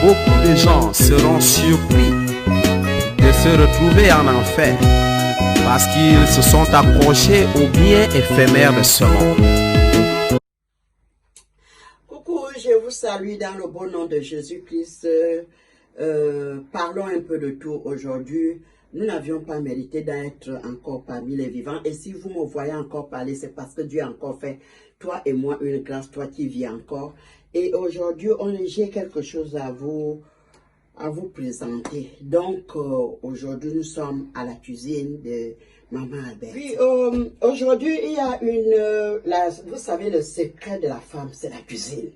Beaucoup de gens seront surpris de se retrouver en enfer parce qu'ils se sont accrochés aux biens éphémères de ce monde. Coucou, je vous salue dans le bon nom de Jésus-Christ. Parlons un peu de tout aujourd'hui. Nous n'avions pas mérité d'être encore parmi les vivants. Et si vous me voyez encore parler, c'est parce que Dieu a encore fait, toi et moi, une grâce, toi qui vis encore. Et aujourd'hui, j'ai quelque chose à vous présenter. Donc, aujourd'hui, nous sommes à la cuisine de Maman Albert. Puis, aujourd'hui, il y a vous savez, le secret de la femme, c'est la cuisine.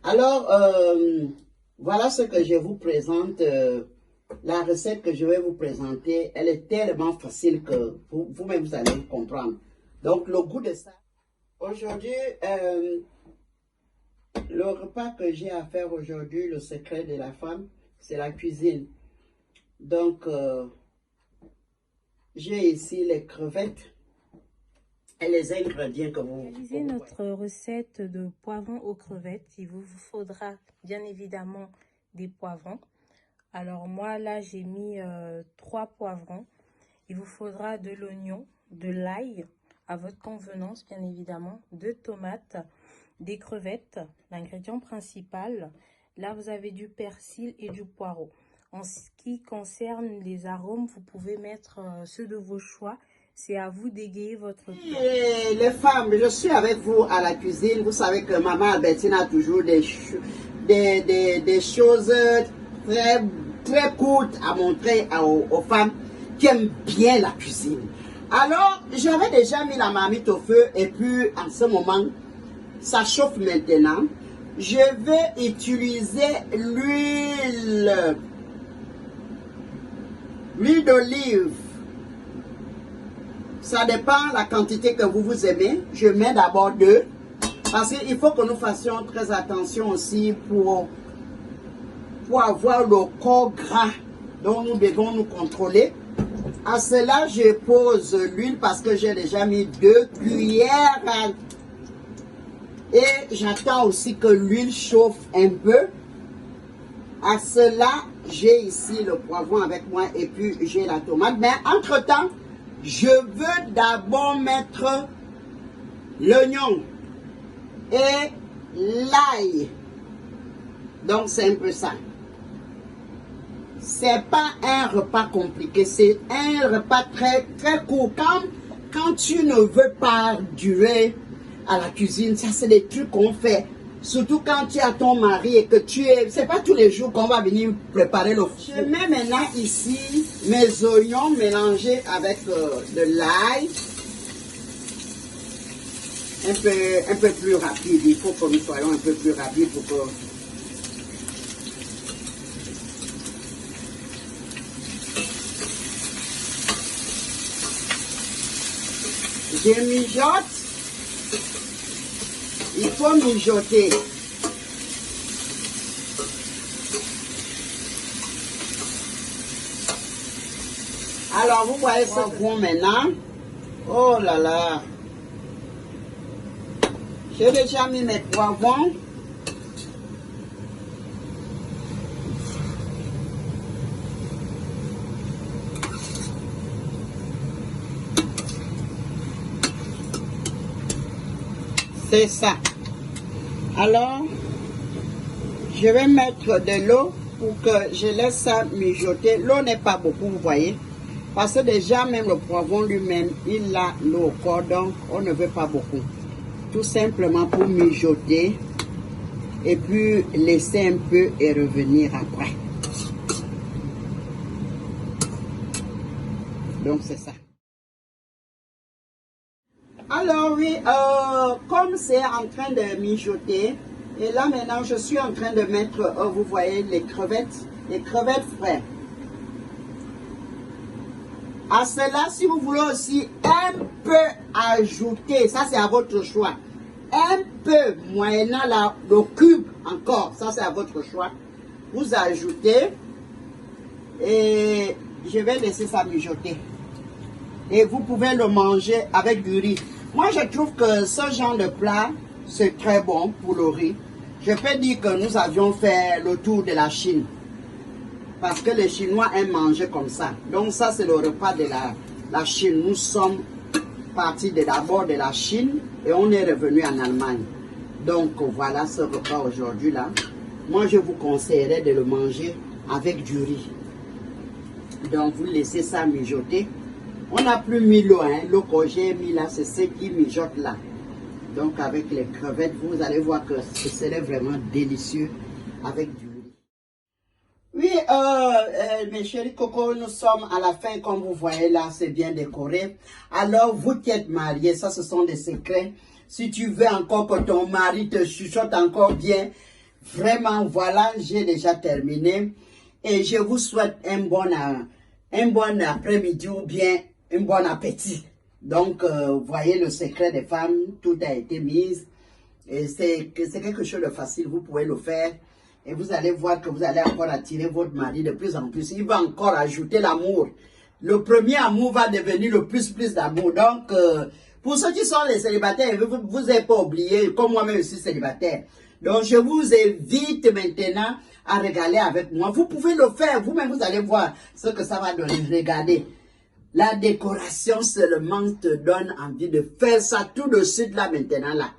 Alors, voilà ce que je vous présente. La recette que je vais vous présenter, elle est tellement facile que vous-même, vous allez comprendre. Donc, le goût de ça. Aujourd'hui, le repas que j'ai à faire aujourd'hui, le secret de la femme, c'est la cuisine. Donc, j'ai ici les crevettes et les ingrédients que vous... Réalisez notre recette de poivrons aux crevettes. Il vous faudra bien évidemment des poivrons. Alors moi là j'ai mis 3 poivrons. Il vous faudra de l'oignon, de l'ail à votre convenance bien évidemment, 2 tomates, des crevettes, l'ingrédient principal. Là vous avez du persil et du poireau. En ce qui concerne les arômes, vous pouvez mettre ceux de vos choix. C'est à vous d'égayer votre plat. Les femmes, je suis avec vous à la cuisine. Vous savez que Maman Albertine a toujours des choses très courtes à montrer aux femmes qui aiment bien la cuisine. Alors, j'avais déjà mis la marmite au feu et puis en ce moment, ça chauffe maintenant. Je vais utiliser l'huile d'olive. Ça dépend de la quantité que vous aimez. Je mets d'abord 2. Parce qu'il faut que nous fassions très attention aussi pour avoir le corps gras dont nous devons nous contrôler. À cela, je pose l'huile parce que j'ai déjà mis 2 cuillères. Et j'attends aussi que l'huile chauffe un peu. À cela, j'ai ici le poivron avec moi et puis j'ai la tomate. Mais entre-temps, je veux d'abord mettre l'oignon et l'ail. Donc, c'est un peu ça. C'est pas un repas compliqué, c'est un repas très court. Quand tu ne veux pas durer à la cuisine, ça c'est des trucs qu'on fait. Surtout quand tu as ton mari et que c'est pas tous les jours qu'on va venir préparer le four. Je mets maintenant ici mes oignons mélangés avec de l'ail. Un peu plus rapide. Il faut que nous soyons un peu plus rapides pour que... Je mijote. Il faut mijoter. Alors, vous voyez ça bon maintenant. Oh là là. J'ai déjà mis mes poivrons. C'est ça. Alors, je vais mettre de l'eau pour que je laisse ça mijoter. L'eau n'est pas beaucoup, vous voyez. Parce que déjà, même le poivron lui-même, il a l'eau au corps, donc on ne veut pas beaucoup. Tout simplement pour mijoter et puis laisser un peu et revenir après. Donc, c'est ça. Alors oui, comme c'est en train de mijoter, et là maintenant je suis en train de mettre, vous voyez, les crevettes frais. À cela, si vous voulez aussi un peu ajouter, ça c'est à votre choix, un peu moyennant le cube encore, ça c'est à votre choix, vous ajoutez et je vais laisser ça mijoter. Et vous pouvez le manger avec du riz. Moi, je trouve que ce genre de plat, c'est très bon pour le riz. Je peux dire que nous avions fait le tour de la Chine. Parce que les Chinois aiment manger comme ça. Donc ça, c'est le repas de la Chine. Nous sommes partis d'abord de la Chine et on est revenu en Allemagne. Donc voilà ce repas aujourd'hui là. Moi, je vous conseillerais de le manger avec du riz. Donc vous laissez ça mijoter. On n'a plus mis l'eau, hein. L'eau que j'ai mis là, c'est ce qui mijote là. Donc avec les crevettes, vous allez voir que ce serait vraiment délicieux avec du riz. Oui, mes chéris cocos, nous sommes à la fin, comme vous voyez là, c'est bien décoré. Alors, vous qui êtes mariés, ça ce sont des secrets. Si tu veux encore que ton mari te chuchote encore bien, vraiment, voilà, j'ai déjà terminé. Et je vous souhaite un bon après-midi ou bien un bon appétit. Donc, voyez le secret des femmes, tout a été mis. Et c'est quelque chose de facile, vous pouvez le faire. Et vous allez voir que vous allez encore attirer votre mari de plus en plus. Il va encore ajouter l'amour. Le premier amour va devenir le plus d'amour. Donc, pour ceux qui sont les célibataires, vous n'avez pas oublié, comme moi-même je suis célibataire. Donc, je vous invite maintenant à regarder avec moi. Vous pouvez le faire. Vous-même, vous allez voir ce que ça va donner. Regardez. La décoration seulement te donne envie de faire ça tout de suite là, maintenant là.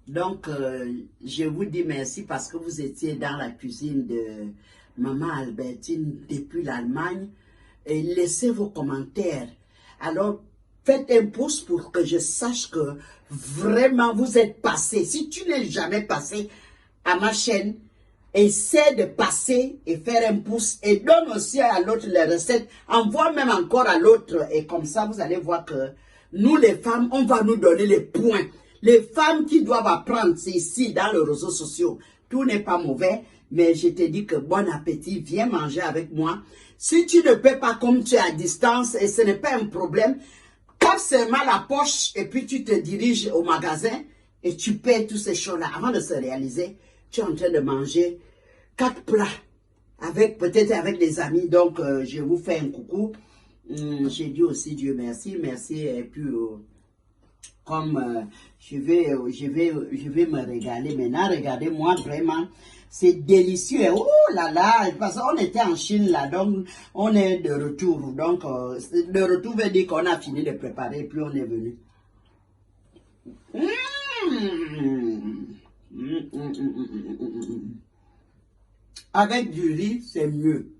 Donc, je vous dis merci parce que vous étiez dans la cuisine de Maman Albertine depuis l'Allemagne. Et laissez vos commentaires. Alors, faites un pouce pour que je sache que vraiment vous êtes passé. Si tu n'es jamais passé à ma chaîne, essaie de passer et faire un pouce. Et donne aussi à l'autre les recettes. Envoie même encore à l'autre. Et comme ça, vous allez voir que nous, les femmes, on va nous donner les points. Les femmes qui doivent apprendre, c'est ici, dans les réseaux sociaux. Tout n'est pas mauvais, mais je te dis que bon appétit, viens manger avec moi. Si tu ne peux pas, comme tu es à distance, et ce n'est pas un problème, tape seulement la poche et puis tu te diriges au magasin et tu paies tous ces choses-là. Avant de se réaliser, tu es en train de manger 4 plats, peut-être avec des amis. Donc, je vous fais un coucou. J'ai dit aussi Dieu merci, merci, et puis... comme je vais me régaler maintenant. Regardez-moi, vraiment, c'est délicieux. Oh là là, parce qu'on était en Chine là, donc on est de retour. Donc, de retour veut dire qu'on a fini de préparer, puis on est venu. Avec du riz, c'est mieux.